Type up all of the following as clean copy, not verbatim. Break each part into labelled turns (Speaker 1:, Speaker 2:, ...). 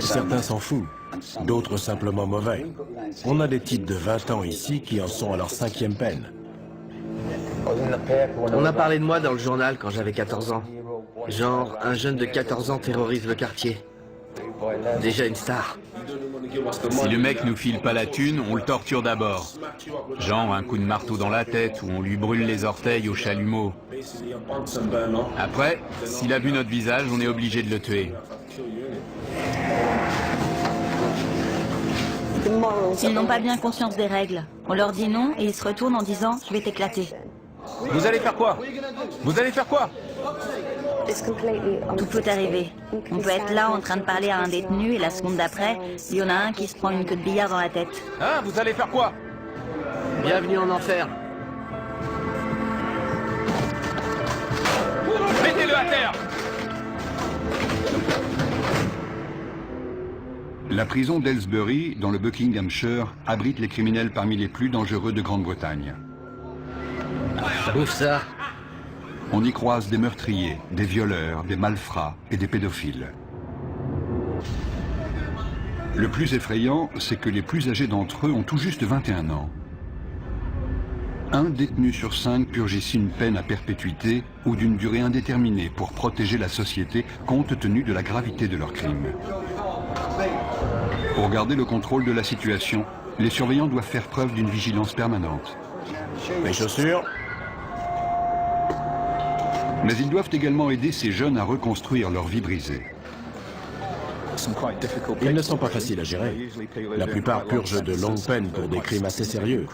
Speaker 1: Certains s'en foutent, d'autres simplement mauvais. On a des types de 20 ans ici qui en sont à leur 5e peine.
Speaker 2: On a parlé de moi dans le journal quand j'avais 14 ans. Genre, un jeune de 14 ans terrorise le quartier. Déjà une star.
Speaker 3: Si le mec nous file pas la thune, on le torture d'abord. Genre un coup de marteau dans la tête ou on lui brûle les orteils au chalumeau. Après, s'il a vu notre visage, on est obligé de le tuer.
Speaker 4: Ils n'ont pas bien conscience des règles. On leur dit non et ils se retournent en disant « je vais t'éclater ».
Speaker 3: Vous allez faire quoi? Vous allez faire quoi?
Speaker 4: Tout peut arriver. On peut être là en train de parler à un détenu et la seconde d'après, il y en a un qui se prend une queue de billard dans la tête.
Speaker 3: Hein? Vous allez faire quoi?
Speaker 2: Bienvenue en enfer.
Speaker 3: Mettez-le à terre!
Speaker 5: La prison d'Aylesbury, dans le Buckinghamshire, abrite les criminels parmi les plus dangereux de Grande-Bretagne.
Speaker 2: Ouf ça.
Speaker 5: On y croise des meurtriers, des violeurs, des malfrats et des pédophiles. Le plus effrayant, c'est que les plus âgés d'entre eux ont tout juste 21 ans. Un détenu sur 5 purge ici une peine à perpétuité ou d'une durée indéterminée pour protéger la société compte tenu de la gravité de leurs crimes. Pour garder le contrôle de la situation, les surveillants doivent faire preuve d'une vigilance permanente.
Speaker 1: Les chaussures?
Speaker 5: Mais ils doivent également aider ces jeunes à reconstruire leur vie brisée.
Speaker 1: Ils ne sont pas faciles à gérer. La plupart purgent de longues peines pour des crimes assez sérieux.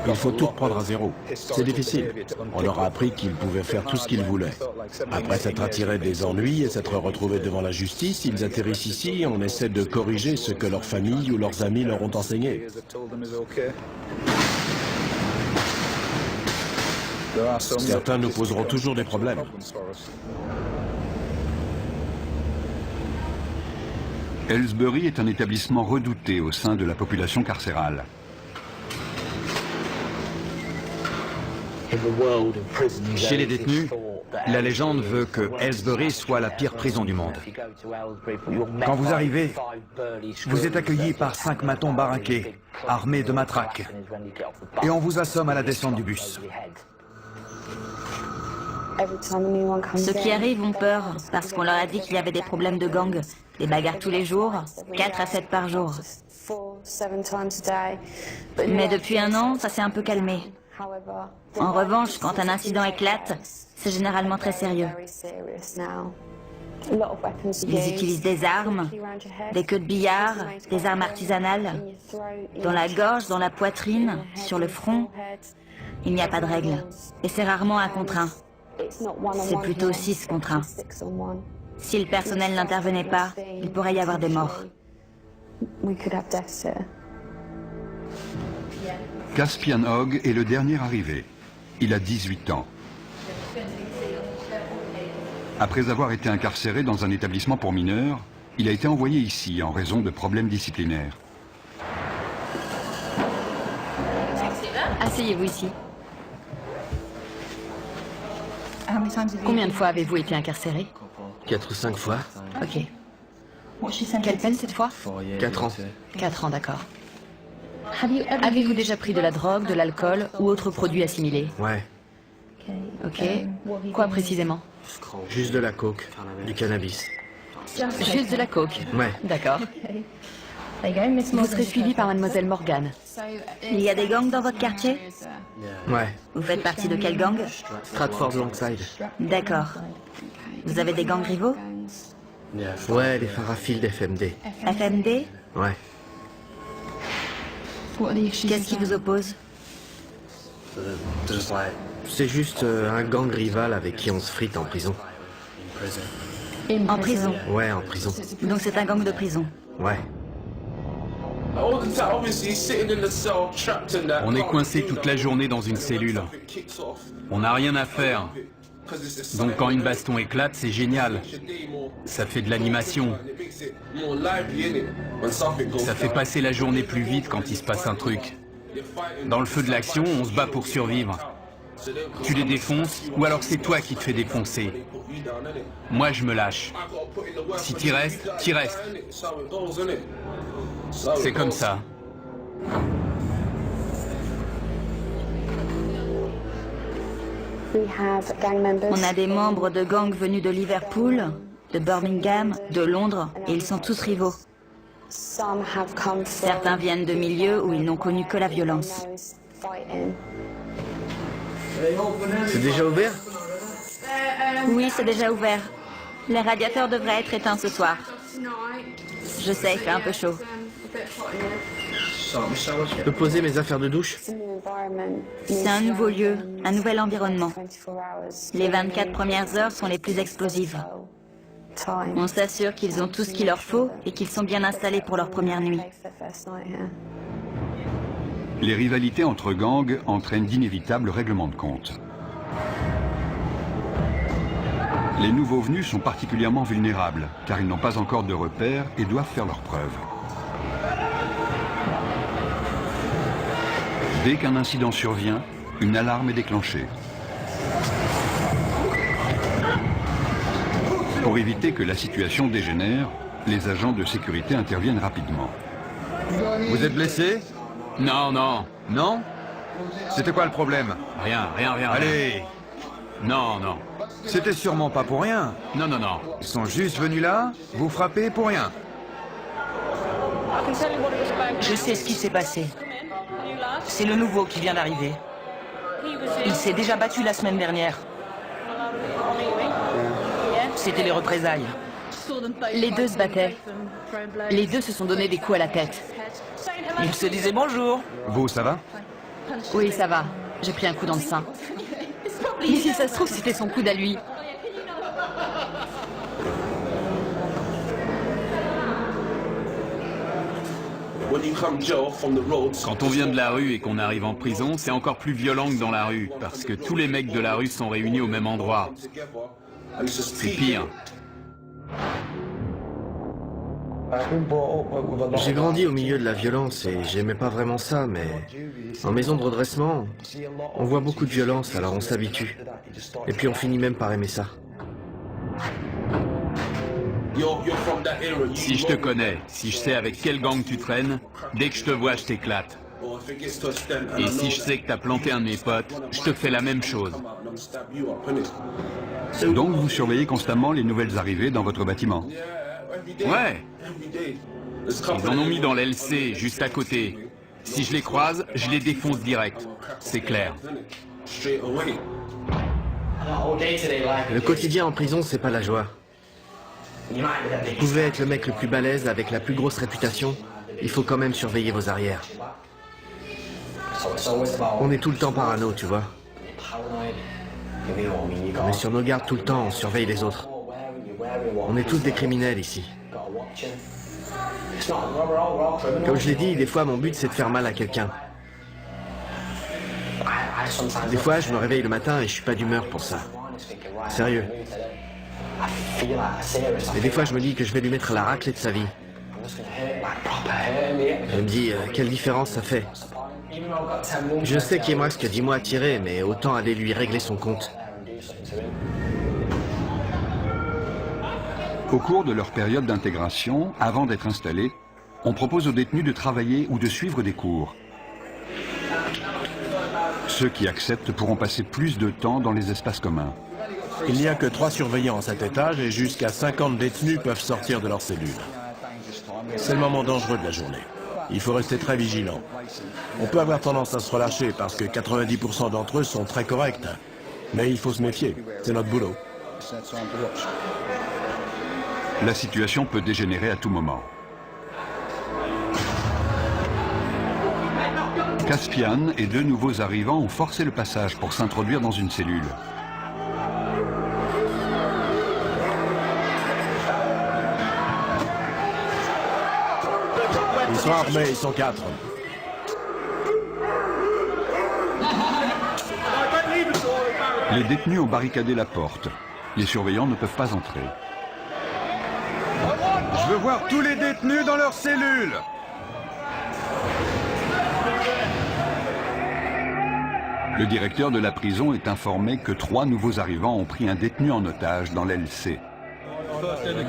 Speaker 1: Il faut tout reprendre à zéro. C'est difficile. On leur a appris qu'ils pouvaient faire tout ce qu'ils voulaient. Après s'être attirés des ennuis et s'être retrouvés devant la justice, ils atterrissent ici et on essaie de corriger ce que leur famille ou leurs amis leur ont enseigné. Certains nous poseront toujours des problèmes.
Speaker 5: Aylesbury est un établissement redouté au sein de la population carcérale.
Speaker 6: Chez les détenus, la légende veut que Aylesbury soit la pire prison du monde. Quand vous arrivez, vous êtes accueilli par 5 matons baraqués, armés de matraques, et on vous assomme à la descente du bus.
Speaker 4: Ceux qui arrivent ont peur parce qu'on leur a dit qu'il y avait des problèmes de gang, des bagarres tous les jours, 4 à 7 par jour. Mais depuis un an, ça s'est un peu calmé. En revanche, quand un incident éclate, c'est généralement très sérieux. Ils utilisent des armes, des queues de billard, des armes artisanales, dans la gorge, dans la poitrine, sur le front. Il n'y a pas de règle. Et c'est rarement 1 contre 1. C'est plutôt 6 contre 1. Si le personnel n'intervenait pas, il pourrait y avoir des morts.
Speaker 5: Caspian Hogg est le dernier arrivé. Il a 18 ans. Après avoir été incarcéré dans un établissement pour mineurs, il a été envoyé ici en raison de problèmes disciplinaires.
Speaker 7: Asseyez-vous ici. Combien de fois avez-vous été incarcéré?
Speaker 2: 4 ou 5 fois.
Speaker 7: Ok. Quelle peine cette fois?
Speaker 2: 4 ans.
Speaker 7: 4 ans, d'accord. Avez-vous déjà pris de la drogue, de l'alcool ou autre produit assimilé?
Speaker 2: Ouais.
Speaker 7: Ok. Quoi précisément?
Speaker 2: Juste de la coke, du cannabis.
Speaker 7: Juste de la coke?
Speaker 2: Ouais.
Speaker 7: D'accord. Vous serez suivi par mademoiselle Morgan.
Speaker 4: Il y a des gangs dans votre quartier?
Speaker 2: Ouais.
Speaker 4: Vous faites partie de quel gang?
Speaker 2: Stratford Longside.
Speaker 4: D'accord. Vous avez des gangs rivaux?
Speaker 2: Ouais, les Fairfield FMD.
Speaker 4: FMD?
Speaker 2: Ouais.
Speaker 4: Qu'est-ce qui vous oppose?
Speaker 2: C'est juste un gang rival avec qui on se frite en prison.
Speaker 4: En prison?
Speaker 2: Ouais, en prison.
Speaker 4: Donc c'est un gang de prison.
Speaker 2: Ouais.
Speaker 3: On est coincé toute la journée dans une cellule. On n'a rien à faire. Donc quand une baston éclate, c'est génial. Ça fait de l'animation. Ça fait passer la journée plus vite quand il se passe un truc. Dans le feu de l'action, on se bat pour survivre. Tu les défonces, ou alors c'est toi qui te fais défoncer. Moi, je me lâche. Si t'y restes, t'y restes. C'est comme ça.
Speaker 4: On a des membres de gangs venus de Liverpool, de Birmingham, de Londres, et ils sont tous rivaux. Certains viennent de milieux où ils n'ont connu que la violence.
Speaker 2: C'est déjà ouvert?
Speaker 4: Oui, c'est déjà ouvert. Les radiateurs devraient être éteints ce soir. Je sais, il fait un peu chaud.
Speaker 2: Je peux poser mes affaires de douche?
Speaker 4: C'est un nouveau lieu, un nouvel environnement. Les 24 premières heures sont les plus explosives. On s'assure qu'ils ont tout ce qu'il leur faut et qu'ils sont bien installés pour leur première nuit.
Speaker 5: Les rivalités entre gangs entraînent d'inévitables règlements de compte. Les nouveaux venus sont particulièrement vulnérables, car ils n'ont pas encore de repères et doivent faire leurs preuves. Dès qu'un incident survient, une alarme est déclenchée. Pour éviter que la situation dégénère, les agents de sécurité interviennent rapidement.
Speaker 6: Vous êtes blessé?
Speaker 3: Non, non.
Speaker 6: Non? C'était quoi le problème?
Speaker 3: Rien.
Speaker 6: Allez!
Speaker 3: Non, non.
Speaker 6: C'était sûrement pas pour rien.
Speaker 3: Non, non, non.
Speaker 6: Ils sont juste venus là, vous frapper pour rien.
Speaker 8: Je sais ce qui s'est passé. C'est le nouveau qui vient d'arriver. Il s'est déjà battu la semaine dernière. C'était les représailles.
Speaker 7: Les deux se battaient. Les deux se sont donné des coups à la tête.
Speaker 8: Ils se disaient bonjour.
Speaker 6: Vous, ça va?
Speaker 7: Oui, ça va. J'ai pris un coup dans le sein. Mais si ça se trouve, c'était son coude à lui.
Speaker 3: Quand on vient de la rue et qu'on arrive en prison, c'est encore plus violent que dans la rue, parce que tous les mecs de la rue sont réunis au même endroit. C'est pire.
Speaker 2: J'ai grandi au milieu de la violence et j'aimais pas vraiment ça, mais en maison de redressement, on voit beaucoup de violence, alors on s'habitue. Et puis on finit même par aimer ça.
Speaker 3: Si je te connais, si je sais avec quel gang tu traînes, dès que je te vois, je t'éclate. Et si je sais que t'as planté un de mes potes, je te fais la même chose.
Speaker 5: Donc vous surveillez constamment les nouvelles arrivées dans votre bâtiment.
Speaker 3: Ouais. Ils en ont mis dans l'LC, juste à côté. Si je les croise, je les défonce direct. C'est clair.
Speaker 2: Le quotidien en prison, c'est pas la joie. Vous pouvez être le mec le plus balèze avec la plus grosse réputation, il faut quand même surveiller vos arrières. On est tout le temps parano, tu vois. On est sur nos gardes tout le temps, on surveille les autres. On est tous des criminels ici. Comme je l'ai dit, des fois mon but c'est de faire mal à quelqu'un. Des fois je me réveille le matin et je suis pas d'humeur pour ça. Sérieux. Et des fois je me dis que je vais lui mettre la raclée de sa vie. Je me dis, quelle différence ça fait. Je sais qu'il me reste que 10 mois à tirer, mais autant aller lui régler son compte.
Speaker 5: Au cours de leur période d'intégration, avant d'être installés, on propose aux détenus de travailler ou de suivre des cours. Ceux qui acceptent pourront passer plus de temps dans les espaces communs.
Speaker 1: Il n'y a que 3 surveillants à cet étage et jusqu'à 50 détenus peuvent sortir de leur cellule. C'est le moment dangereux de la journée. Il faut rester très vigilant. On peut avoir tendance à se relâcher parce que 90% d'entre eux sont très corrects. Mais il faut se méfier, c'est notre boulot.
Speaker 5: La situation peut dégénérer à tout moment. Caspian et 2 nouveaux arrivants ont forcé le passage pour s'introduire dans une cellule.
Speaker 1: Ils sont armés, ils sont 4.
Speaker 5: Les détenus ont barricadé la porte. Les surveillants ne peuvent pas entrer.
Speaker 6: Je veux voir tous les détenus dans leurs cellules.
Speaker 5: Le directeur de la prison est informé que 3 nouveaux arrivants ont pris un détenu en otage dans l'aile C.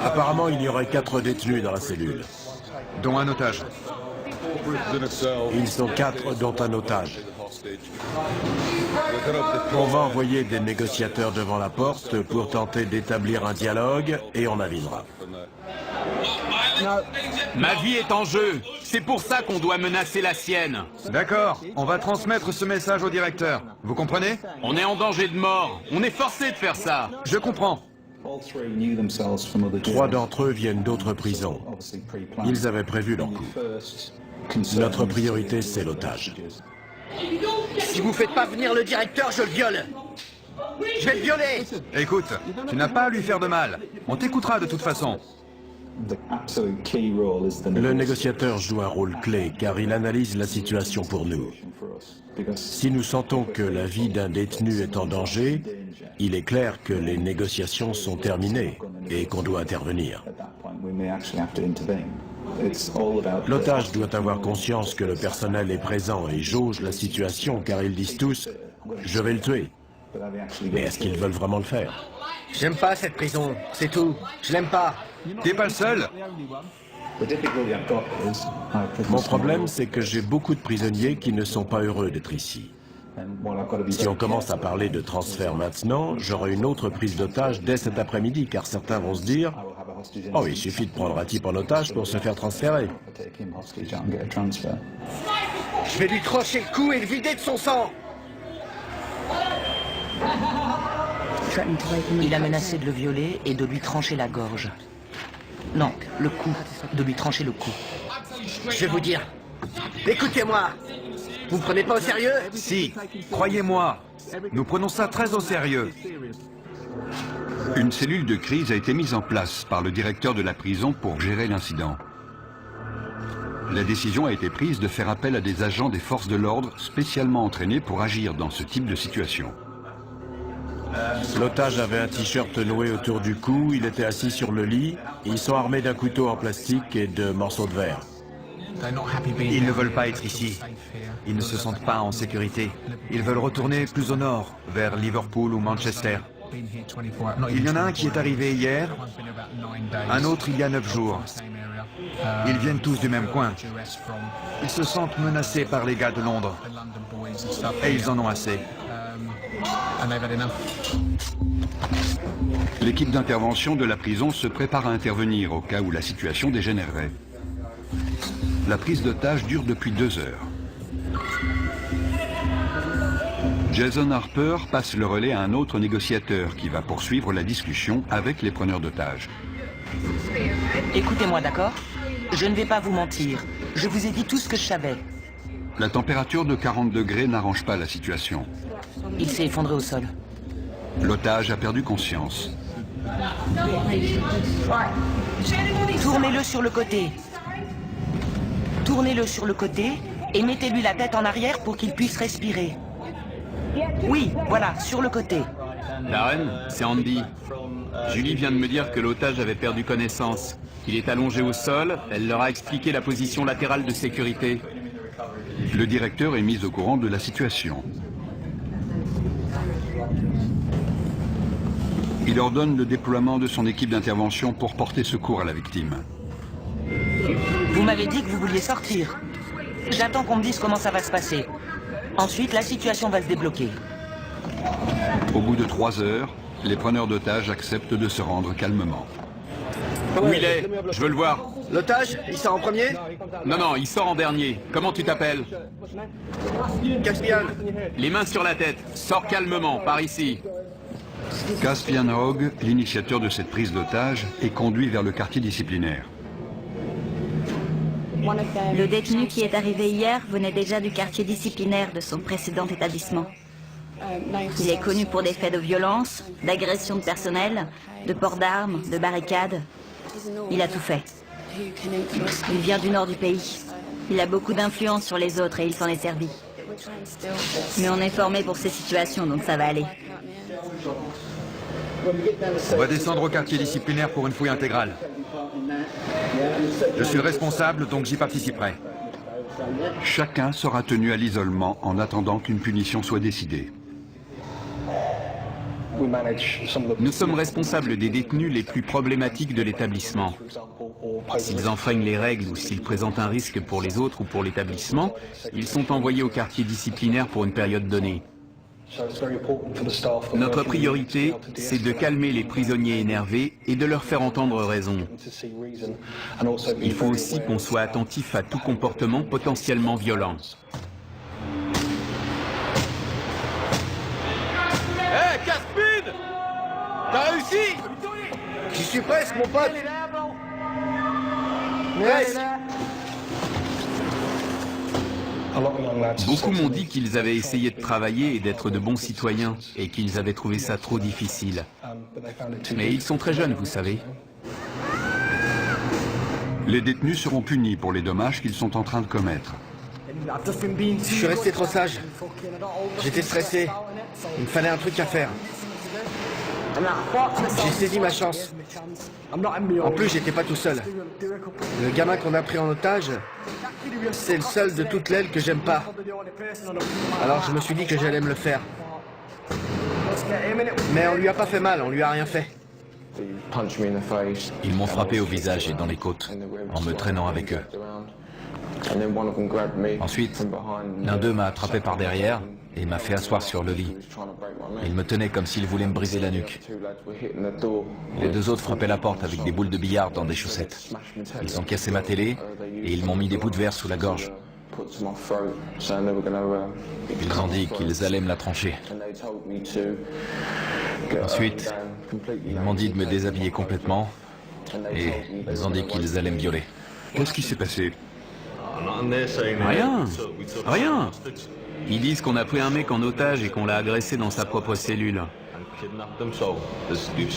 Speaker 1: Apparemment, il y aurait 4 détenus dans la cellule.
Speaker 6: Dont un otage.
Speaker 1: Ils sont 4, dont un otage. On va envoyer des négociateurs devant la porte pour tenter d'établir un dialogue et on avisera.
Speaker 3: Ma vie est en jeu. C'est pour ça qu'on doit menacer la sienne.
Speaker 6: D'accord, on va transmettre ce message au directeur. Vous comprenez?
Speaker 3: On est en danger de mort. On est forcé de faire ça.
Speaker 6: Je comprends.
Speaker 1: 3 d'entre eux viennent d'autres prisons. Ils avaient prévu leur coup. Notre priorité, c'est l'otage.
Speaker 2: Si vous faites pas venir le directeur, je le viole. Je vais le violer.
Speaker 6: Écoute, tu n'as pas à lui faire de mal. On t'écoutera de toute façon.
Speaker 1: Le négociateur joue un rôle clé car il analyse la situation pour nous. Si nous sentons que la vie d'un détenu est en danger, il est clair que les négociations sont terminées et qu'on doit intervenir. L'otage doit avoir conscience que le personnel est présent et jauge la situation car ils disent tous « je vais le tuer ». Mais est-ce qu'ils veulent vraiment le faire?
Speaker 2: J'aime pas cette prison, c'est tout. Je l'aime pas.
Speaker 6: T'es pas le seul.
Speaker 1: Mon problème, c'est que j'ai beaucoup de prisonniers qui ne sont pas heureux d'être ici. Si on commence à parler de transfert maintenant, j'aurai une autre prise d'otage dès cet après-midi, car certains vont se dire « Oh, il suffit de prendre un type en otage pour se faire transférer. »
Speaker 2: Je vais lui trancher le cou et le vider de son sang.
Speaker 8: Il a menacé de le violer et de lui trancher la gorge. Non, le cou. De lui trancher le cou.
Speaker 2: Je vais vous dire. Écoutez-moi. Vous me prenez pas au sérieux?
Speaker 6: Si, croyez-moi, nous prenons ça très au sérieux.
Speaker 5: Une cellule de crise a été mise en place par le directeur de la prison pour gérer l'incident. La décision a été prise de faire appel à des agents des forces de l'ordre spécialement entraînés pour agir dans ce type de situation.
Speaker 1: L'otage avait un t-shirt noué autour du cou, il était assis sur le lit, ils sont armés d'un couteau en plastique et de morceaux de verre.
Speaker 6: Ils ne veulent pas être ici. Ils ne se sentent pas en sécurité. Ils veulent retourner plus au nord, vers Liverpool ou Manchester. Il y en a un qui est arrivé hier, un autre il y a 9 jours. Ils viennent tous du même coin. Ils se sentent menacés par les gars de Londres. Et ils en ont assez.
Speaker 5: L'équipe d'intervention de la prison se prépare à intervenir au cas où la situation dégénérerait. La prise d'otage dure depuis 2 heures. Jason Harper passe le relais à un autre négociateur qui va poursuivre la discussion avec les preneurs d'otages.
Speaker 8: Écoutez-moi, d'accord? Je ne vais pas vous mentir. Je vous ai dit tout ce que je savais.
Speaker 5: La température de 40 degrés n'arrange pas la situation.
Speaker 8: Il s'est effondré au sol.
Speaker 5: L'otage a perdu conscience.
Speaker 8: Tournez-le sur le côté. Tournez-le sur le côté et mettez-lui la tête en arrière pour qu'il puisse respirer. Oui, voilà, sur le côté.
Speaker 3: Darren, c'est Andy. Julie vient de me dire que l'otage avait perdu connaissance. Il est allongé au sol, elle leur a expliqué la position latérale de sécurité.
Speaker 5: Le directeur est mis au courant de la situation. Il ordonne le déploiement de son équipe d'intervention pour porter secours à la victime.
Speaker 8: Vous m'avez dit que vous vouliez sortir. J'attends qu'on me dise comment ça va se passer. Ensuite, la situation va se débloquer.
Speaker 5: Au bout de 3 heures, les preneurs d'otages acceptent de se rendre calmement.
Speaker 3: Où il est? Je veux le voir.
Speaker 2: L'otage, il sort en premier?
Speaker 3: Non, non, il sort en dernier. Comment tu t'appelles?
Speaker 2: Caspian.
Speaker 3: Les mains sur la tête. Sors calmement, par ici.
Speaker 5: Caspian Hogg, l'initiateur de cette prise d'otage, est conduit vers le quartier disciplinaire.
Speaker 4: Le détenu qui est arrivé hier venait déjà du quartier disciplinaire de son précédent établissement. Il est connu pour des faits de violence, d'agression de personnel, de port d'armes, de barricades. Il a tout fait. Il vient du nord du pays. Il a beaucoup d'influence sur les autres et il s'en est servi. Mais on est formé pour ces situations, donc ça va aller.
Speaker 6: On va descendre au quartier disciplinaire pour une fouille intégrale. Je suis le responsable, donc j'y participerai.
Speaker 5: Chacun sera tenu à l'isolement en attendant qu'une punition soit décidée.
Speaker 3: Nous sommes responsables des détenus les plus problématiques de l'établissement. S'ils enfreignent les règles ou s'ils présentent un risque pour les autres ou pour l'établissement, ils sont envoyés au quartier disciplinaire pour une période donnée. Notre priorité, c'est de calmer les prisonniers énervés et de leur faire entendre raison. Il faut aussi qu'on soit attentif à tout comportement potentiellement violent.
Speaker 2: Hé, Caspin! T'as réussi? J'y suis presque, mon pote! Presque!
Speaker 3: Beaucoup m'ont dit qu'ils avaient essayé de travailler et d'être de bons citoyens, et qu'ils avaient trouvé ça trop difficile. Mais ils sont très jeunes, vous savez.
Speaker 5: Les détenus seront punis pour les dommages qu'ils sont en train de commettre.
Speaker 2: Je suis resté trop sage. J'étais stressé. Il me fallait un truc à faire. J'ai saisi ma chance. En plus, j'étais pas tout seul. Le gamin qu'on a pris en otage, c'est le seul de toute l'aile que j'aime pas. Alors je me suis dit que j'allais me le faire. Mais on lui a pas fait mal, on lui a rien fait.
Speaker 6: Ils m'ont frappé au visage et dans les côtes, en me traînant avec eux. Ensuite, l'un d'eux m'a attrapé par derrière et m'a fait asseoir sur le lit. Il me tenait comme s'il voulait me briser la nuque. Les deux autres frappaient la porte avec des boules de billard dans des chaussettes. Ils ont cassé ma télé et ils m'ont mis des bouts de verre sous la gorge. Ils ont dit qu'ils allaient me la trancher. Ensuite, ils m'ont dit de me déshabiller complètement et ils ont dit qu'ils allaient me violer.
Speaker 5: Qu'est-ce qui s'est passé?
Speaker 3: Rien, rien. Ils disent qu'on a pris un mec en otage et qu'on l'a agressé dans sa propre cellule.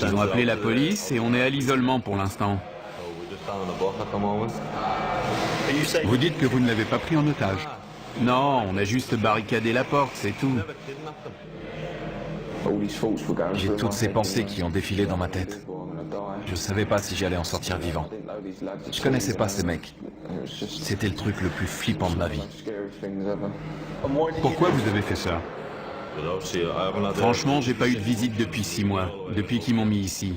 Speaker 3: Ils ont appelé la police et on est à l'isolement pour l'instant.
Speaker 5: Vous dites que vous ne l'avez pas pris en otage?
Speaker 3: Non, on a juste barricadé la porte, c'est tout.
Speaker 6: J'ai toutes ces pensées qui ont défilé dans ma tête. Je savais pas si j'allais en sortir vivant. Je connaissais pas ces mecs. C'était le truc le plus flippant de ma vie.
Speaker 5: Pourquoi vous avez fait ça?
Speaker 3: Franchement, j'ai pas eu de visite depuis 6 mois, depuis qu'ils m'ont mis ici.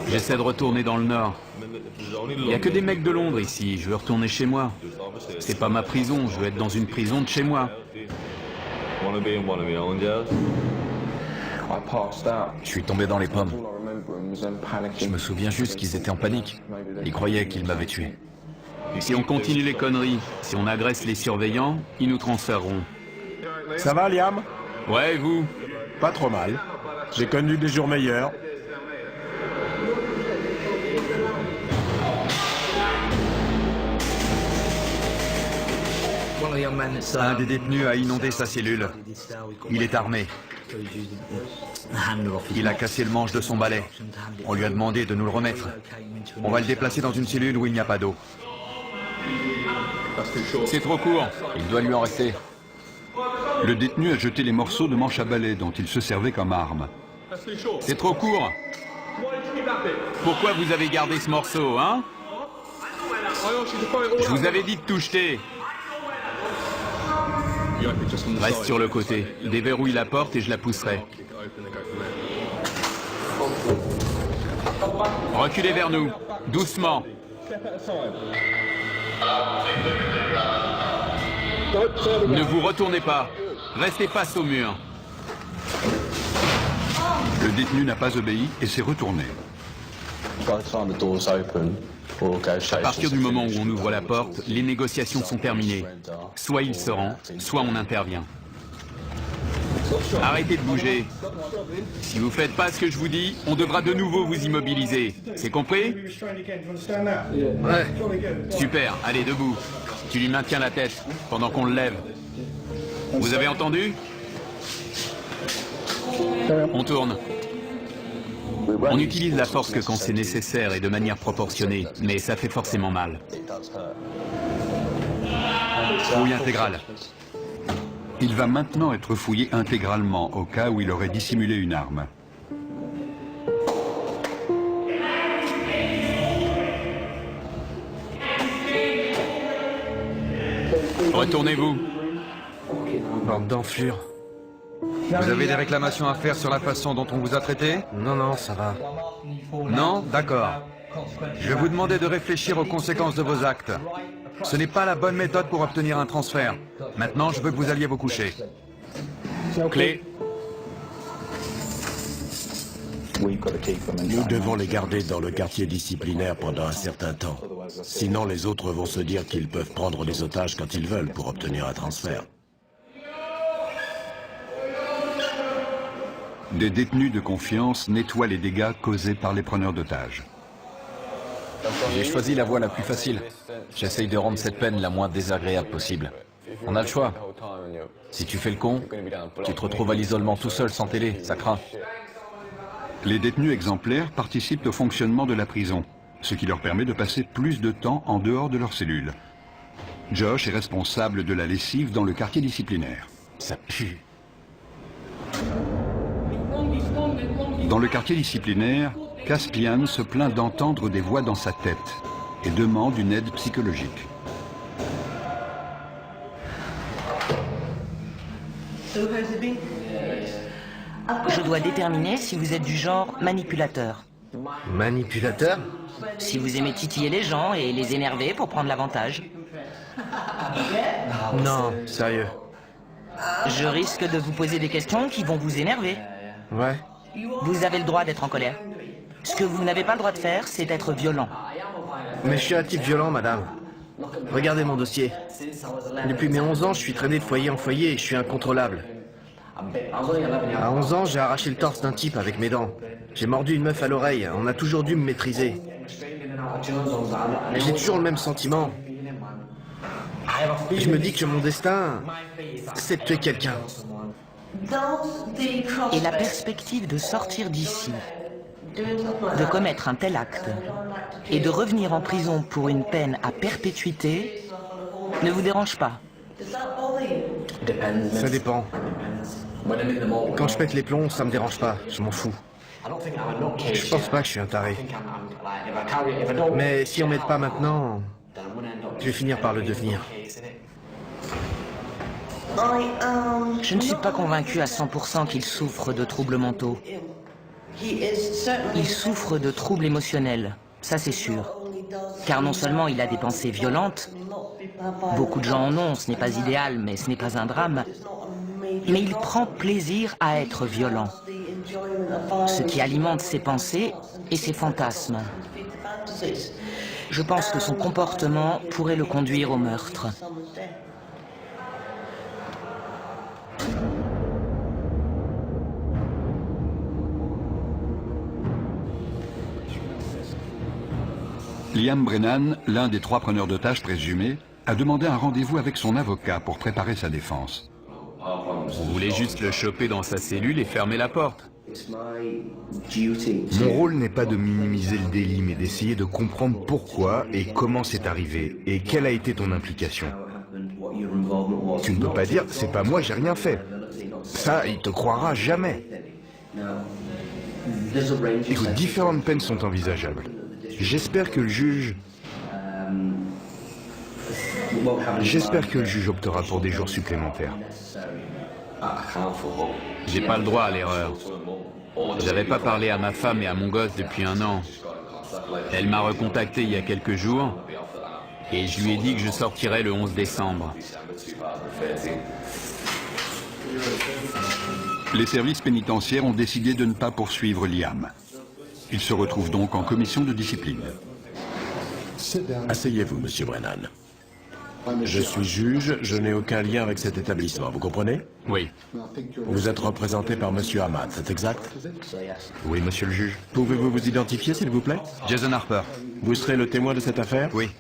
Speaker 3: J'essaie de retourner dans le Nord. Il n'y a que des mecs de Londres ici, je veux retourner chez moi. C'est pas ma prison, je veux être dans une prison de chez moi.
Speaker 6: Je suis tombé dans les pommes. Je me souviens juste qu'ils étaient en panique. Ils croyaient qu'ils m'avaient tué.
Speaker 3: Si on continue les conneries, si on agresse les surveillants, ils nous transféreront.
Speaker 1: Ça va, Liam?
Speaker 3: Ouais, et vous?
Speaker 1: Pas trop mal. J'ai connu des jours meilleurs.
Speaker 6: Un des détenus a inondé sa cellule. Il est armé. Il a cassé le manche de son balai. On lui a demandé de nous le remettre. On va le déplacer dans une cellule où il n'y a pas d'eau.
Speaker 3: C'est trop court.
Speaker 6: Il doit lui en rester.
Speaker 5: Le détenu a jeté les morceaux de manche à balai dont il se servait comme arme.
Speaker 3: C'est trop court. Pourquoi vous avez gardé ce morceau, hein? Je vous avais dit de tout jeter. Reste sur le côté. Déverrouille la porte et je la pousserai. Reculez vers nous. Doucement. Ne vous retournez pas. Restez face au mur.
Speaker 5: Le détenu n'a pas obéi et s'est retourné.
Speaker 3: À partir du moment où on ouvre la porte, les négociations sont terminées. Soit il se rend, soit on intervient. Arrêtez de bouger. Si vous faites pas ce que je vous dis, on devra de nouveau vous immobiliser. C'est compris?
Speaker 2: Ouais.
Speaker 3: Super, allez, debout. Tu lui maintiens la tête pendant qu'on le lève. Vous avez entendu? On tourne. On utilise la force que quand c'est nécessaire et de manière proportionnée, mais ça fait forcément mal.
Speaker 6: Fouille intégrale.
Speaker 5: Il va maintenant être fouillé intégralement au cas où il aurait dissimulé une arme.
Speaker 3: Retournez-vous.
Speaker 2: Bande d'enflures.
Speaker 6: Vous avez des réclamations à faire sur la façon dont on vous a traité?
Speaker 2: Non, non, ça va.
Speaker 6: Non? D'accord. Je vais vous demander de réfléchir aux conséquences de vos actes. Ce n'est pas la bonne méthode pour obtenir un transfert. Maintenant, je veux que vous alliez vous coucher.
Speaker 3: Clé.
Speaker 1: Nous devons les garder dans le quartier disciplinaire pendant un certain temps. Sinon, les autres vont se dire qu'ils peuvent prendre les otages quand ils veulent pour obtenir un transfert.
Speaker 5: Des détenus de confiance nettoient les dégâts causés par les preneurs d'otages.
Speaker 9: J'ai choisi la voie la plus facile. J'essaye de rendre cette peine la moins désagréable possible. On a le choix. Si tu fais le con, tu te retrouves à l'isolement tout seul sans télé, ça craint.
Speaker 5: Les détenus exemplaires participent au fonctionnement de la prison, ce qui leur permet de passer plus de temps en dehors de leur cellule. Josh est responsable de la lessive dans le quartier disciplinaire.
Speaker 1: Ça pue.
Speaker 5: Dans le quartier disciplinaire, Caspian se plaint d'entendre des voix dans sa tête et demande une aide psychologique.
Speaker 8: Je dois déterminer si vous êtes du genre manipulateur.
Speaker 2: Manipulateur?
Speaker 8: Si vous aimez titiller les gens et les énerver pour prendre l'avantage.
Speaker 2: Non, sérieux.
Speaker 8: Je risque de vous poser des questions qui vont vous énerver.
Speaker 2: Ouais.
Speaker 8: Vous avez le droit d'être en colère. Ce que vous n'avez pas le droit de faire, c'est être violent.
Speaker 2: Mais je suis un type violent, madame. Regardez mon dossier. Depuis mes 11 ans, je suis traîné de foyer en foyer et je suis incontrôlable. À 11 ans, j'ai arraché le torse d'un type avec mes dents. J'ai mordu une meuf à l'oreille. On a toujours dû me maîtriser. J'ai toujours le même sentiment. Je me dis que mon destin, c'est de tuer quelqu'un.
Speaker 8: Et la perspective de sortir d'ici, de commettre un tel acte et de revenir en prison pour une peine à perpétuité ne vous dérange pas?
Speaker 2: Ça dépend. Quand je pète les plombs, ça me dérange pas. Je m'en fous. Je pense pas que je suis un taré. Mais si on m'aide pas maintenant, je vais finir par le devenir.
Speaker 8: Je ne suis pas convaincu à 100% qu'il souffre de troubles mentaux. Il souffre de troubles émotionnels, ça c'est sûr. Car non seulement il a des pensées violentes, beaucoup de gens en ont, ce n'est pas idéal, mais ce n'est pas un drame, mais il prend plaisir à être violent, ce qui alimente ses pensées et ses fantasmes. Je pense que son comportement pourrait le conduire au meurtre.
Speaker 5: Liam Brennan, l'un des 3 preneurs d'otages présumés, a demandé un rendez-vous avec son avocat pour préparer sa défense.
Speaker 3: On voulait juste le choper dans sa cellule et fermer la porte.
Speaker 10: Mon rôle n'est pas de minimiser le délit, mais d'essayer de comprendre pourquoi et comment c'est arrivé, et quelle a été ton implication. Tu ne peux pas dire, c'est pas moi, j'ai rien fait. Ça, il te croira jamais. Écoute, différentes peines sont envisageables. J'espère que le juge optera pour des jours supplémentaires.
Speaker 3: J'ai pas le droit à l'erreur. J'avais pas parlé à ma femme et à mon gosse depuis 1 an. Elle m'a recontacté il y a quelques jours et je lui ai dit que je sortirais le 11 décembre.
Speaker 5: Les services pénitentiaires ont décidé de ne pas poursuivre Liam. Il se retrouve donc en commission de discipline.
Speaker 1: Asseyez-vous, monsieur Brennan. Je suis juge, je n'ai aucun lien avec cet établissement, vous comprenez?
Speaker 3: Oui.
Speaker 1: Vous êtes représenté par monsieur Ahmad, c'est exact?
Speaker 10: Oui, monsieur le juge.
Speaker 1: Pouvez-vous vous identifier, s'il vous plaît?
Speaker 6: Jason Harper.
Speaker 1: Vous serez le témoin de cette affaire?
Speaker 6: Oui.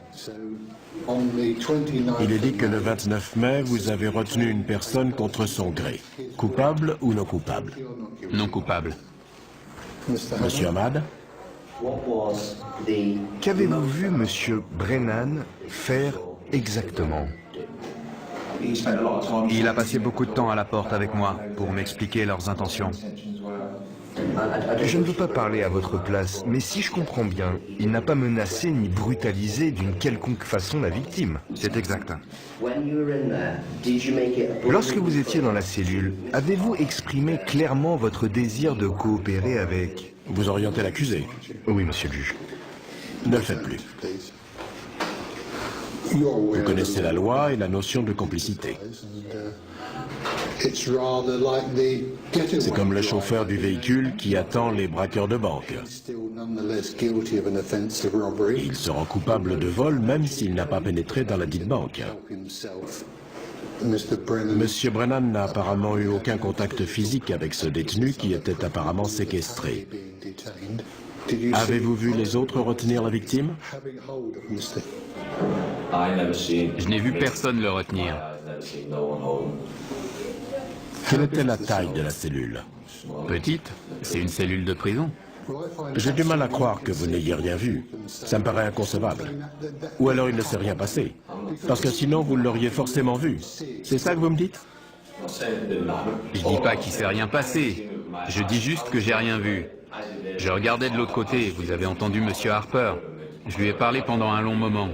Speaker 1: Il est dit que le 29 mai, vous avez retenu une personne contre son gré. Coupable ou non coupable?
Speaker 3: Non coupable.
Speaker 1: Monsieur Ahmad?
Speaker 10: Qu'avez-vous vu monsieur Brennan faire exactement?
Speaker 6: Il a passé beaucoup de temps à la porte avec moi pour m'expliquer leurs intentions.
Speaker 10: Je ne veux pas parler à votre place, mais si je comprends bien, il n'a pas menacé ni brutalisé d'une quelconque façon la victime.
Speaker 6: C'est exact.
Speaker 10: Lorsque vous étiez dans la cellule, avez-vous exprimé clairement votre désir de coopérer avec...
Speaker 1: Vous orientez l'accusé.
Speaker 10: Oui, monsieur le juge.
Speaker 1: Ne le faites plus. Vous connaissez la loi et la notion de complicité. C'est comme le chauffeur du véhicule qui attend les braqueurs de banque. Il se rend coupable de vol même s'il n'a pas pénétré dans la dite banque. Monsieur Brennan n'a apparemment eu aucun contact physique avec ce détenu qui était apparemment séquestré. Avez-vous vu les autres retenir la victime?
Speaker 3: Je n'ai vu personne le retenir.
Speaker 1: Quelle était la taille de la cellule?
Speaker 3: Petite, c'est une cellule de prison.
Speaker 1: J'ai du mal à croire que vous n'ayez rien vu. Ça me paraît inconcevable. Ou alors il ne s'est rien passé. Parce que sinon vous l'auriez forcément vu. C'est ça que vous me dites?
Speaker 3: Je dis pas qu'il s'est rien passé. Je dis juste que j'ai rien vu. Je regardais de l'autre côté. Vous avez entendu Monsieur Harper. Je lui ai parlé pendant un long moment.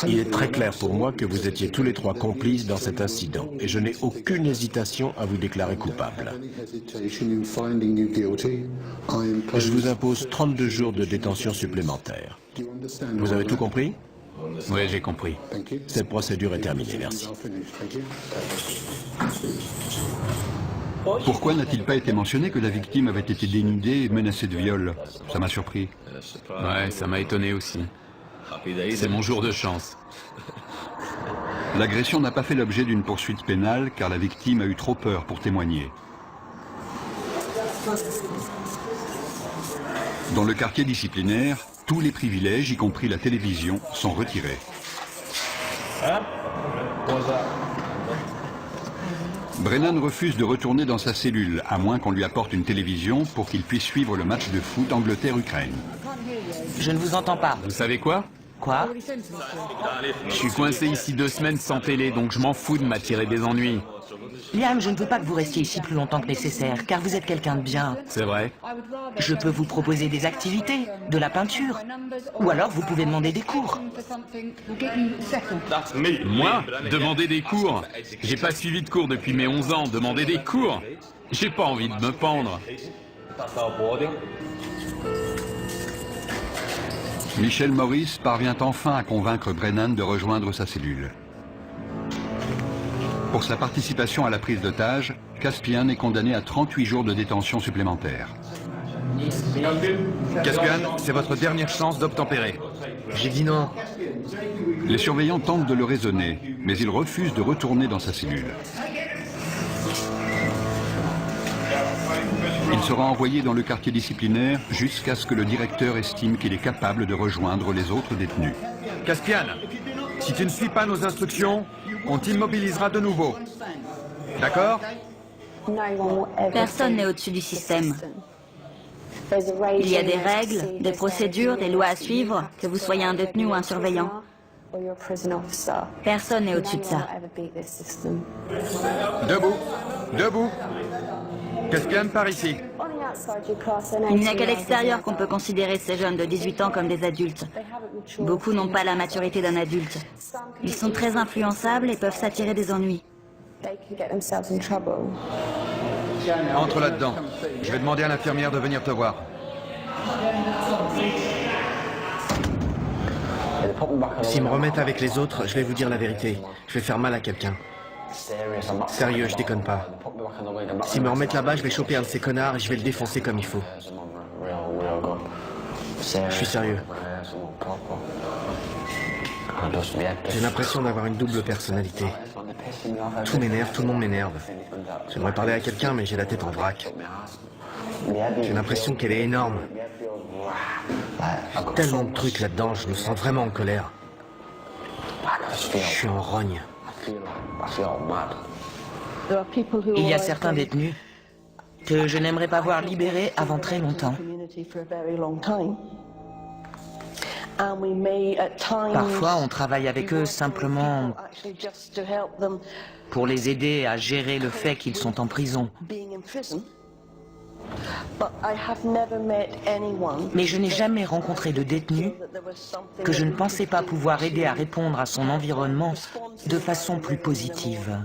Speaker 1: Il est très clair pour moi que vous étiez tous les trois complices dans cet incident et je n'ai aucune hésitation à vous déclarer coupable. Je vous impose 32 jours de détention supplémentaire. Vous avez tout compris?
Speaker 3: Oui, j'ai compris.
Speaker 1: Cette procédure est terminée, merci.
Speaker 5: Pourquoi n'a-t-il pas été mentionné que la victime avait été dénudée et menacée de viol? Ça m'a surpris.
Speaker 3: Ouais, ça m'a étonné aussi. C'est mon jour de chance.
Speaker 5: L'agression n'a pas fait l'objet d'une poursuite pénale car la victime a eu trop peur pour témoigner. Dans le quartier disciplinaire, tous les privilèges, y compris la télévision, sont retirés. Brennan refuse de retourner dans sa cellule, à moins qu'on lui apporte une télévision pour qu'il puisse suivre le match de foot Angleterre-Ukraine.
Speaker 8: Je ne vous entends pas.
Speaker 3: Vous savez quoi?
Speaker 8: Quoi?
Speaker 3: Je suis coincé ici 2 semaines sans télé, donc je m'en fous de m'attirer des ennuis.
Speaker 8: Liam, je ne veux pas que vous restiez ici plus longtemps que nécessaire, car vous êtes quelqu'un de bien.
Speaker 3: C'est vrai?
Speaker 8: Je peux vous proposer des activités, de la peinture, ou alors vous pouvez demander des cours.
Speaker 3: Moi? Demander des cours? J'ai pas suivi de cours depuis mes 11 ans, demander des cours? J'ai pas envie de me pendre.
Speaker 5: Michel Morris parvient enfin à convaincre Brennan de rejoindre sa cellule. Pour sa participation à la prise d'otage, Caspian est condamné à 38 jours de détention supplémentaire.
Speaker 6: Caspian, c'est votre dernière chance d'obtempérer.
Speaker 2: J'ai dit non.
Speaker 5: Les surveillants tentent de le raisonner, mais il refuse de retourner dans sa cellule. Il sera envoyé dans le quartier disciplinaire jusqu'à ce que le directeur estime qu'il est capable de rejoindre les autres détenus.
Speaker 6: Caspian, si tu ne suis pas nos instructions, on t'immobilisera de nouveau. D'accord?
Speaker 4: Personne n'est au-dessus du système. Il y a des règles, des procédures, des lois à suivre, que vous soyez un détenu ou un surveillant. Personne n'est au-dessus de ça.
Speaker 6: Debout. Debout. Caspian, par ici.
Speaker 4: Il n'y a qu'à l'extérieur qu'on peut considérer ces jeunes de 18 ans comme des adultes. Beaucoup n'ont pas la maturité d'un adulte. Ils sont très influençables et peuvent s'attirer des ennuis.
Speaker 6: Entre là-dedans. Je vais demander à l'infirmière de venir te voir.
Speaker 2: S'ils me remettent avec les autres, je vais vous dire la vérité. Je vais faire mal à quelqu'un. Sérieux, je déconne pas. S'ils me remettent là-bas, je vais choper un de ces connards et je vais le défoncer comme il faut. Je suis sérieux. J'ai l'impression d'avoir une double personnalité. Tout m'énerve, tout le monde m'énerve. J'aimerais parler à quelqu'un, mais j'ai la tête en vrac. J'ai l'impression qu'elle est énorme. Tellement de trucs là-dedans, je me sens vraiment en colère. Je suis en rogne.
Speaker 8: Il y a certains détenus que je n'aimerais pas voir libérés avant très longtemps. Parfois, on travaille avec eux simplement pour les aider à gérer le fait qu'ils sont en prison. Mais je n'ai jamais rencontré de détenu que je ne pensais pas pouvoir aider à répondre à son environnement de façon plus positive.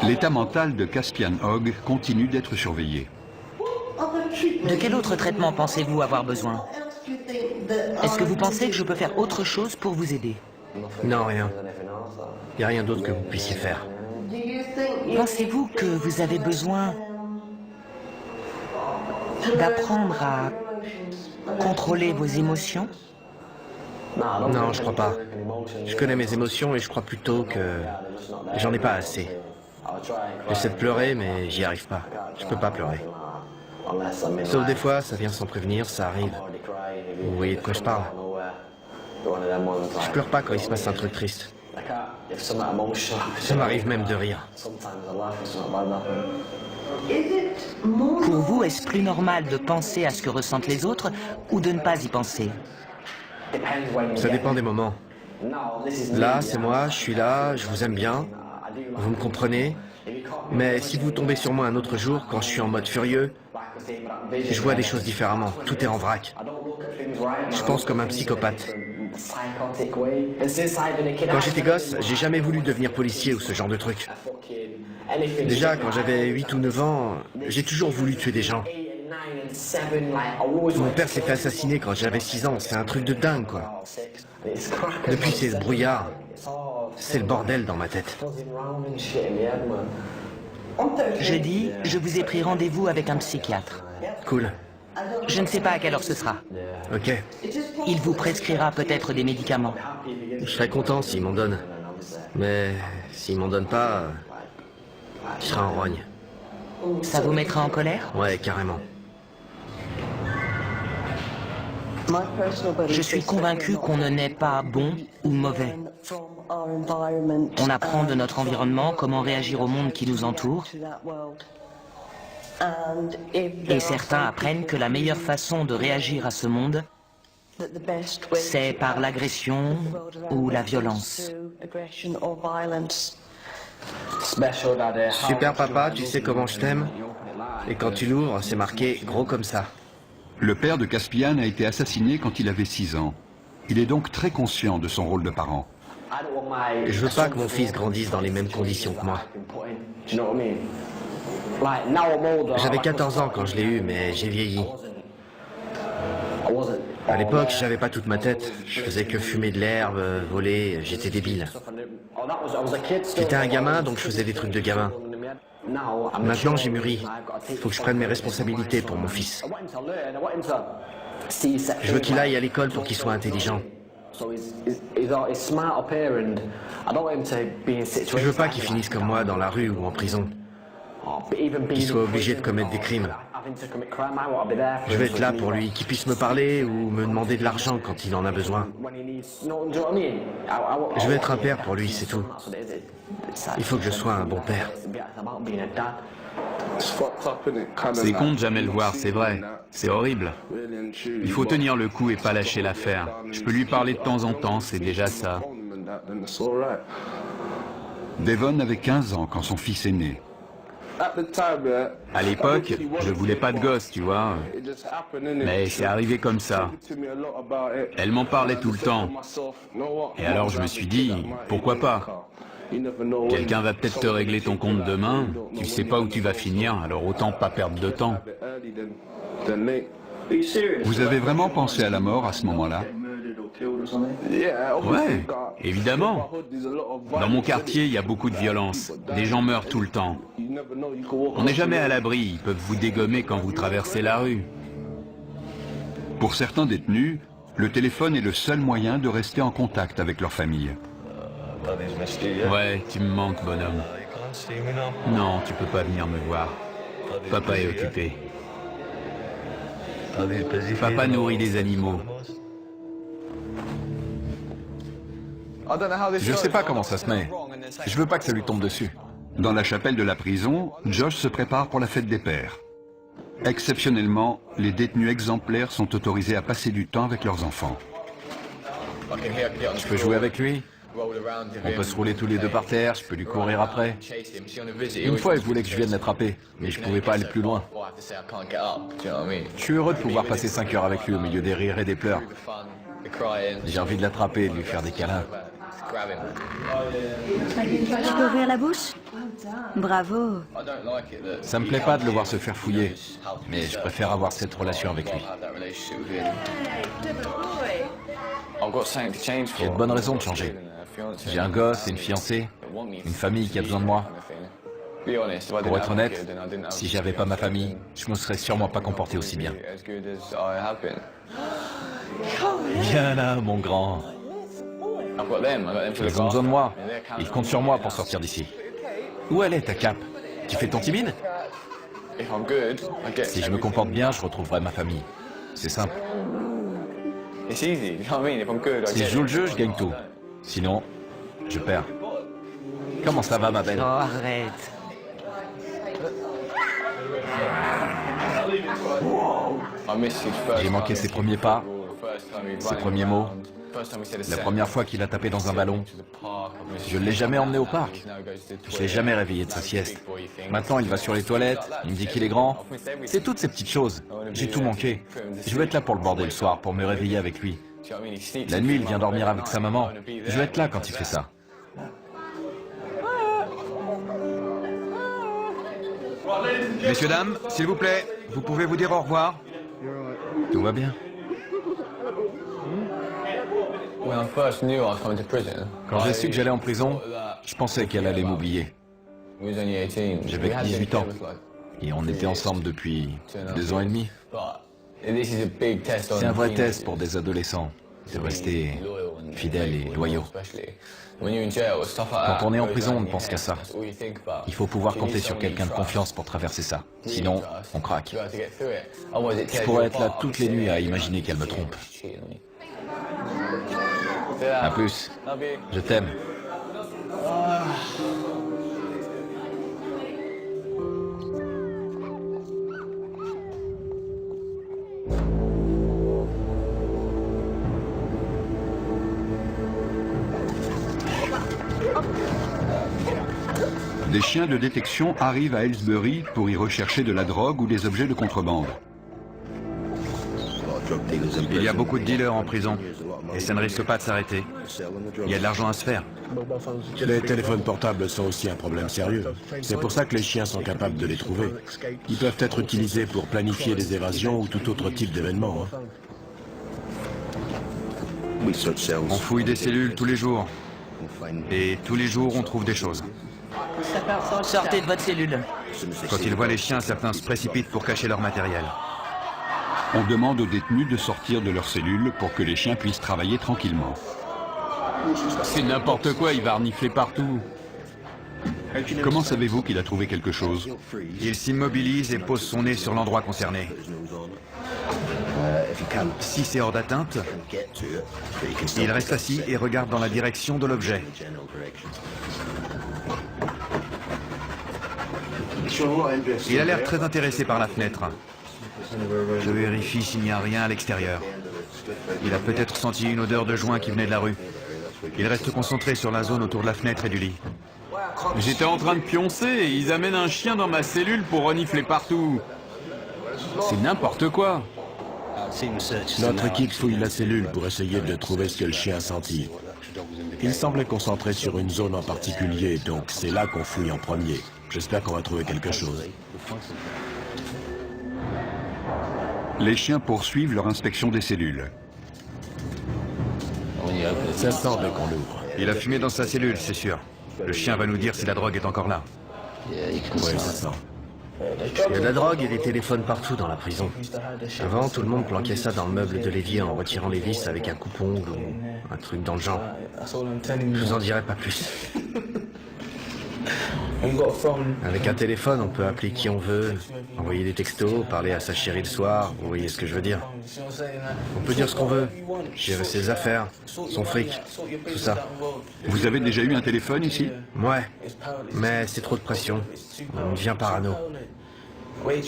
Speaker 5: L'état mental de Caspian Hogg continue d'être surveillé.
Speaker 8: De quel autre traitement pensez-vous avoir besoin? Est-ce que vous pensez que je peux faire autre chose pour vous aider?
Speaker 2: Non, rien. Il n'y a rien d'autre que vous puissiez faire.
Speaker 8: Pensez-vous que vous avez besoin d'apprendre à contrôler vos émotions?
Speaker 2: Non, je crois pas. Je connais mes émotions et je crois plutôt que j'en ai pas assez. J'essaie de pleurer, mais j'y arrive pas. Je peux pas pleurer. Sauf des fois, ça vient sans prévenir, ça arrive. Vous voyez de quoi je parle? Je pleure pas quand il se passe un truc triste. Ça m'arrive même de rire.
Speaker 8: Pour vous, est-ce plus normal de penser à ce que ressentent les autres ou de ne pas y penser?
Speaker 2: Ça dépend des moments. Là, c'est moi, je suis là, je vous aime bien. Vous me comprenez? Mais si vous tombez sur moi un autre jour, quand je suis en mode furieux, je vois des choses différemment. Tout est en vrac. Je pense comme un psychopathe. Quand j'étais gosse, j'ai jamais voulu devenir policier ou ce genre de truc. Déjà, quand j'avais 8 ou 9 ans, j'ai toujours voulu tuer des gens. Mon père s'est fait assassiner quand j'avais 6 ans. C'est un truc de dingue, quoi. Depuis, c'est ce brouillard. C'est le bordel dans ma tête.
Speaker 8: Jeudi, je vous ai pris rendez-vous avec un psychiatre.
Speaker 2: Cool.
Speaker 8: Je ne sais pas à quelle heure ce sera.
Speaker 2: Ok.
Speaker 8: Il vous prescrira peut-être des médicaments.
Speaker 2: Je serais content s'il m'en donne. Mais s'il m'en donne pas, je serai en rogne.
Speaker 8: Ça vous mettra en colère?
Speaker 2: Ouais, carrément.
Speaker 8: Je suis convaincu qu'on ne naît pas bon ou mauvais. On apprend de notre environnement comment réagir au monde qui nous entoure. Et certains apprennent que la meilleure façon de réagir à ce monde, c'est par l'agression ou la violence.
Speaker 2: Super papa, tu sais comment je t'aime? Et quand tu l'ouvres, c'est marqué gros comme ça.
Speaker 5: Le père de Caspian a été assassiné quand il avait 6 ans. Il est donc très conscient de son rôle de parent.
Speaker 2: Je veux pas que mon fils grandisse dans les mêmes conditions que moi. J'avais 14 ans quand je l'ai eu, mais j'ai vieilli. À l'époque, j'avais pas toute ma tête. Je faisais que fumer de l'herbe, voler, j'étais débile. J'étais un gamin, donc je faisais des trucs de gamin. Maintenant, j'ai mûri. Il faut que je prenne mes responsabilités pour mon fils. Je veux qu'il aille à l'école pour qu'il soit intelligent. Je veux pas qu'il finisse comme moi dans la rue ou en prison. Qu'il soit obligé de commettre des crimes. Je vais être là pour lui, qu'il puisse me parler ou me demander de l'argent quand il en a besoin. Je vais être un père pour lui, c'est tout. Il faut que je sois un bon père.
Speaker 3: C'est con de jamais le voir, c'est vrai. C'est horrible. Il faut tenir le coup et pas lâcher l'affaire. Je peux lui parler de temps en temps, c'est déjà ça.
Speaker 5: Devon avait 15 ans quand son fils est né.
Speaker 3: À l'époque, je voulais pas de gosse, tu vois. Mais c'est arrivé comme ça. Elle m'en parlait tout le temps. Et alors je me suis dit, pourquoi pas? Quelqu'un va peut-être te régler ton compte demain. Tu sais pas où tu vas finir, alors autant pas perdre de temps.
Speaker 5: Vous avez vraiment pensé à la mort à ce moment-là?
Speaker 3: Ouais, évidemment. Dans mon quartier, il y a beaucoup de violence. Des gens meurent tout le temps. On n'est jamais à l'abri, ils peuvent vous dégommer quand vous traversez la rue.
Speaker 5: Pour certains détenus, le téléphone est le seul moyen de rester en contact avec leur famille.
Speaker 3: Ouais, tu me manques, bonhomme. Non, tu peux pas venir me voir. Papa est occupé. Papa nourrit des animaux.
Speaker 9: Je sais pas comment ça se met. Je veux pas que ça lui tombe dessus.
Speaker 5: Dans la chapelle de la prison, Josh se prépare pour la fête des pères. Exceptionnellement, les détenus exemplaires sont autorisés à passer du temps avec leurs enfants.
Speaker 9: Je peux jouer avec lui? On peut se rouler tous les deux par terre, je peux lui courir après. Une fois, il voulait que je vienne l'attraper, mais je pouvais pas aller plus loin. Je suis heureux de pouvoir passer 5 heures avec lui au milieu des rires et des pleurs. J'ai envie de l'attraper et de lui faire des câlins.
Speaker 4: Tu peux ouvrir la bouche? Bravo.
Speaker 9: Ça me plaît pas de le voir se faire fouiller, mais je préfère avoir cette relation avec lui. J'ai de bonnes raisons de changer. J'ai un gosse et une fiancée, une famille qui a besoin de moi. Pour être honnête, si j'avais pas ma famille, je me serais sûrement pas comporté aussi bien. Viens là, mon grand. Ils ont besoin de moi. Ils comptent sur moi pour sortir d'ici. Où elle est, ta cape? Tu fais ton timide? Si je me comporte bien, je retrouverai ma famille. C'est simple. Si je joue le jeu, je gagne tout. Sinon, je perds. Comment ça va, ma belle?
Speaker 8: Oh, arrête.
Speaker 9: J'ai manqué ses premiers pas, ses premiers mots. La première fois qu'il a tapé dans un ballon, je ne l'ai jamais emmené au parc. Je ne l'ai jamais réveillé de sa sieste. Maintenant, il va sur les toilettes, il me dit qu'il est grand. C'est toutes ces petites choses. J'ai tout manqué. Je veux être là pour le border le soir, pour me réveiller avec lui. La nuit, il vient dormir avec sa maman. Je veux être là quand il fait ça.
Speaker 6: Messieurs, dames, s'il vous plaît, vous pouvez vous dire au revoir?
Speaker 9: Tout va bien. Quand j'ai su que j'allais en prison, je pensais qu'elle allait m'oublier. J'avais 18 ans et on était ensemble depuis 2 ans et demi. C'est un vrai test pour des adolescents, de rester fidèles et loyaux. Quand on est en prison, on ne pense qu'à ça. Il faut pouvoir compter sur quelqu'un de confiance pour traverser ça. Sinon, on craque. Je pourrais être là toutes les nuits à imaginer qu'elle me trompe. À plus. Je t'aime.
Speaker 5: Des chiens de détection arrivent à Aylesbury pour y rechercher de la drogue ou des objets de contrebande.
Speaker 6: Il y a beaucoup de dealers en prison, et ça ne risque pas de s'arrêter. Il y a de l'argent à se faire.
Speaker 1: Les téléphones portables sont aussi un problème sérieux. C'est pour ça que les chiens sont capables de les trouver. Ils peuvent être utilisés pour planifier des évasions ou tout autre type d'événement.
Speaker 6: On fouille des cellules tous les jours. Et tous les jours, on trouve des choses.
Speaker 8: Sortez de votre cellule.
Speaker 6: Quand ils voient les chiens, certains se précipitent pour cacher leur matériel.
Speaker 5: On demande aux détenus de sortir de leur cellule pour que les chiens puissent travailler tranquillement.
Speaker 3: C'est n'importe quoi, il va renifler partout.
Speaker 5: Comment savez-vous qu'il a trouvé quelque chose?
Speaker 6: Il s'immobilise et pose son nez sur l'endroit concerné. Si c'est hors d'atteinte, il reste assis et regarde dans la direction de l'objet. Il a l'air très intéressé par la fenêtre. Je vérifie s'il n'y a rien à l'extérieur. Il a peut-être senti une odeur de joint qui venait de la rue. Il reste concentré sur la zone autour de la fenêtre et du lit.
Speaker 3: J'étais en train de pioncer et ils amènent un chien dans ma cellule pour renifler partout. C'est n'importe quoi.
Speaker 1: Notre équipe fouille la cellule pour essayer de trouver ce que le chien a senti. Il semblait concentré sur une zone en particulier, donc c'est là qu'on fouille en premier. J'espère qu'on va trouver quelque chose.
Speaker 5: Les chiens poursuivent leur inspection des cellules.
Speaker 1: Ça sent dès qu'on l'ouvre.
Speaker 6: Il a fumé dans sa cellule, c'est sûr. Le chien va nous dire si la drogue est encore là.
Speaker 1: Oui, ça sent.
Speaker 2: Il y a de la drogue et des téléphones partout dans la prison. Avant, tout le monde planquait ça dans le meuble de l'évier en retirant les vis avec un coupe-ongle ou un truc dans le genre. Je vous en dirai pas plus. Avec un téléphone, on peut appeler qui on veut, envoyer des textos, parler à sa chérie le soir, vous voyez ce que je veux dire. On peut dire ce qu'on veut, gérer ses affaires, son fric, tout ça.
Speaker 5: Vous avez déjà eu un téléphone ici?
Speaker 2: Ouais, mais c'est trop de pression. On devient parano. Ils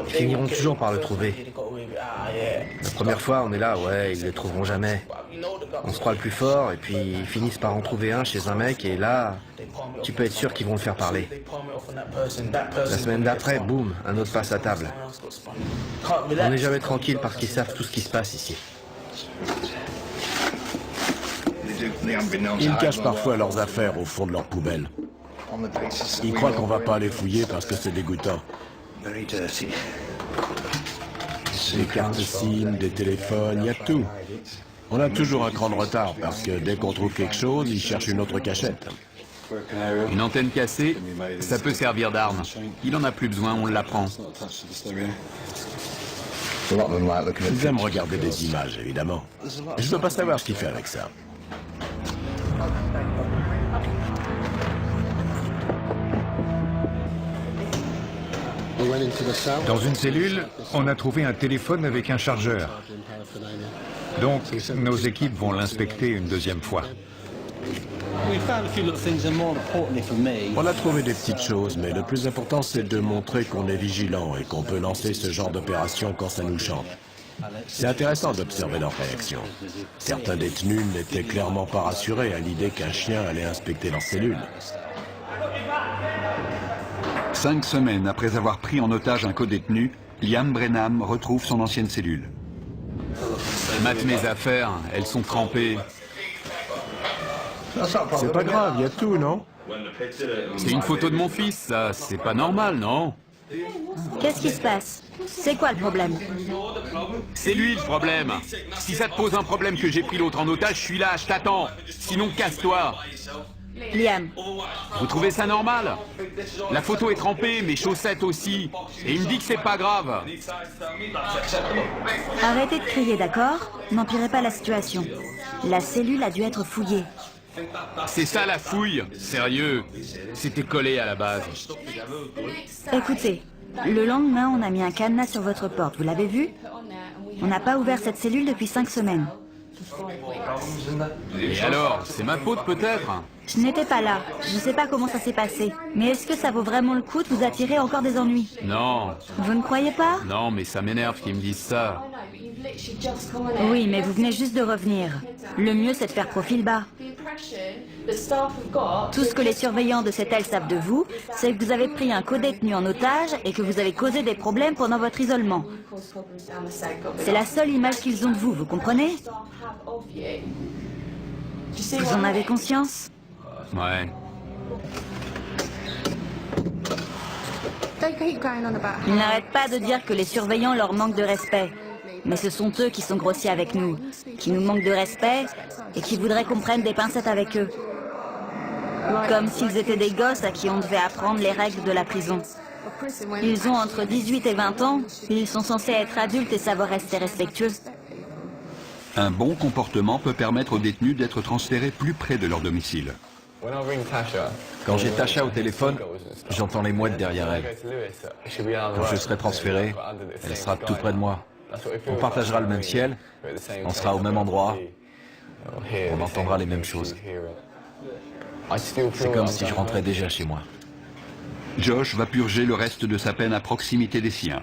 Speaker 2: finiront toujours par le trouver. La première fois, on est là, ouais, ils le trouveront jamais. On se croit le plus fort et puis ils finissent par en trouver un chez un mec et là, tu peux être sûr qu'ils vont le faire parler. La semaine d'après, boum, un autre passe à table. On n'est jamais tranquille parce qu'ils savent tout ce qui se passe ici.
Speaker 1: Ils cachent parfois leurs affaires au fond de leur poubelle. Ils croient qu'on va pas les fouiller parce que c'est dégoûtant. Des cartes SIM, des téléphones, il y a tout. On a toujours un cran de retard parce que dès qu'on trouve quelque chose, ils cherchent une autre cachette.
Speaker 3: Une antenne cassée, ça peut servir d'arme. Il en a plus besoin, on l'apprend.
Speaker 1: Ils aiment regarder des images, évidemment. Je veux pas savoir ce qu'il fait avec ça.
Speaker 11: Dans une cellule, on a trouvé un téléphone avec un chargeur. Donc, nos équipes vont l'inspecter une deuxième fois.
Speaker 1: On a trouvé des petites choses, mais le plus important, c'est de montrer qu'on est vigilant et qu'on peut lancer ce genre d'opération quand ça nous chante. C'est intéressant d'observer leurs réactions. Certains détenus n'étaient clairement pas rassurés à l'idée qu'un chien allait inspecter leur cellule.
Speaker 5: 5 semaines après avoir pris en otage un codétenu, Liam Brenham retrouve son ancienne cellule.
Speaker 3: Mate mes affaires, elles sont trempées.
Speaker 1: C'est pas grave, il y a tout, non?
Speaker 3: C'est une photo de mon fils, ça. C'est pas normal, non?
Speaker 4: Qu'est-ce qui se passe? C'est quoi le problème?
Speaker 3: C'est lui le problème. Si ça te pose un problème que j'ai pris l'autre en otage, je suis là, je t'attends. Sinon, casse-toi.
Speaker 4: Liam,
Speaker 3: Vous trouvez ça normal? La photo est trempée, mes chaussettes aussi. Et il me dit que c'est pas grave.
Speaker 4: arrêtez de crier, d'accord? N'empirez pas la situation. La cellule a dû être fouillée.
Speaker 3: C'est ça la fouille. Sérieux. C'était collé à la base.
Speaker 4: Écoutez, le lendemain, on a mis un cadenas sur votre porte, vous l'avez vu? On n'a pas ouvert cette cellule depuis 5 semaines.
Speaker 3: Et alors, c'est ma faute peut-être?
Speaker 4: Je n'étais pas là, je ne sais pas comment ça s'est passé. Mais est-ce que ça vaut vraiment le coup de vous attirer encore des ennuis?
Speaker 3: Non.
Speaker 4: Vous ne croyez pas?
Speaker 3: Non, mais ça m'énerve qu'ils me disent ça.
Speaker 4: Oui, mais vous venez juste de revenir. Le mieux, c'est de faire profil bas. Tout ce que les surveillants de cette aile savent de vous, c'est que vous avez pris un codétenu en otage et que vous avez causé des problèmes pendant votre isolement. C'est la seule image qu'ils ont de vous, vous comprenez? Vous en avez conscience?
Speaker 3: Ouais.
Speaker 4: Ils n'arrêtent pas de dire que les surveillants leur manquent de respect. Mais ce sont eux qui sont grossiers avec nous, qui nous manquent de respect et qui voudraient qu'on prenne des pincettes avec eux. Comme s'ils étaient des gosses à qui on devait apprendre les règles de la prison. Ils ont entre 18 et 20 ans, et ils sont censés être adultes et savoir rester respectueux.
Speaker 5: Un bon comportement peut permettre aux détenus d'être transférés plus près de leur domicile.
Speaker 9: Quand j'ai Tasha au téléphone, j'entends les mouettes derrière elle. Quand je serai transféré, elle sera tout près de moi. On partagera le même ciel, on sera au même endroit, on entendra les mêmes choses. C'est comme si je rentrais déjà chez moi.
Speaker 5: Josh va purger le reste de sa peine à proximité des siens.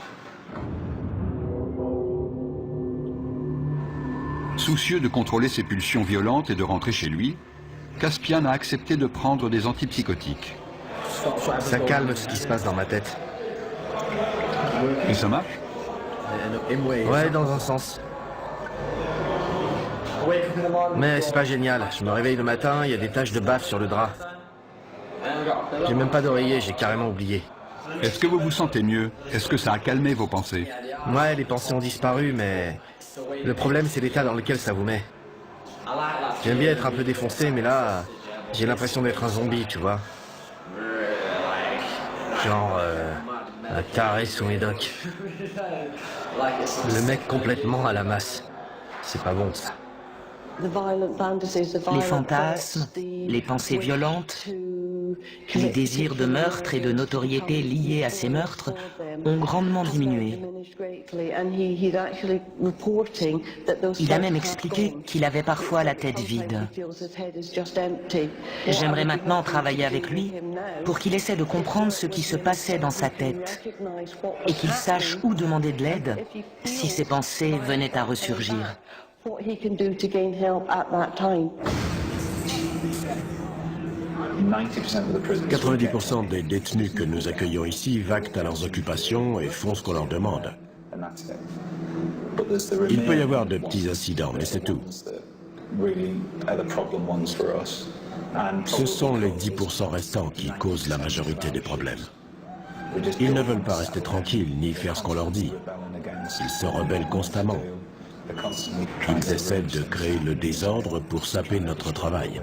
Speaker 5: Soucieux de contrôler ses pulsions violentes et de rentrer chez lui, Caspian a accepté de prendre des antipsychotiques.
Speaker 2: Ça calme ce qui se passe dans ma tête.
Speaker 5: Et ça marche?
Speaker 2: Ouais, dans un sens. Mais c'est pas génial. Je me réveille le matin, il y a des taches de baffe sur le drap. J'ai même pas d'oreiller, j'ai carrément oublié.
Speaker 5: Est-ce que vous vous sentez mieux? Est-ce que ça a calmé vos pensées?
Speaker 2: Ouais, les pensées ont disparu, mais le problème, c'est l'état dans lequel ça vous met. J'aime bien être un peu défoncé, mais là, j'ai l'impression d'être un zombie, tu vois. Genre, un taré sous médoc. Le mec complètement à la masse. C'est pas bon, ça.
Speaker 8: Les fantasmes, les pensées violentes, les désirs de meurtre et de notoriété liés à ces meurtres ont grandement diminué. Il a même expliqué qu'il avait parfois la tête vide. J'aimerais maintenant travailler avec lui pour qu'il essaie de comprendre ce qui se passait dans sa tête et qu'il sache où demander de l'aide si ses pensées venaient à ressurgir.
Speaker 1: 90% des détenus que nous accueillons ici vaquent à leurs occupations et font ce qu'on leur demande. Il peut y avoir de petits incidents, mais c'est tout. Ce sont les 10% restants qui causent la majorité des problèmes. Ils ne veulent pas rester tranquilles ni faire ce qu'on leur dit. Ils se rebellent constamment. Ils essaient de créer le désordre pour saper notre travail.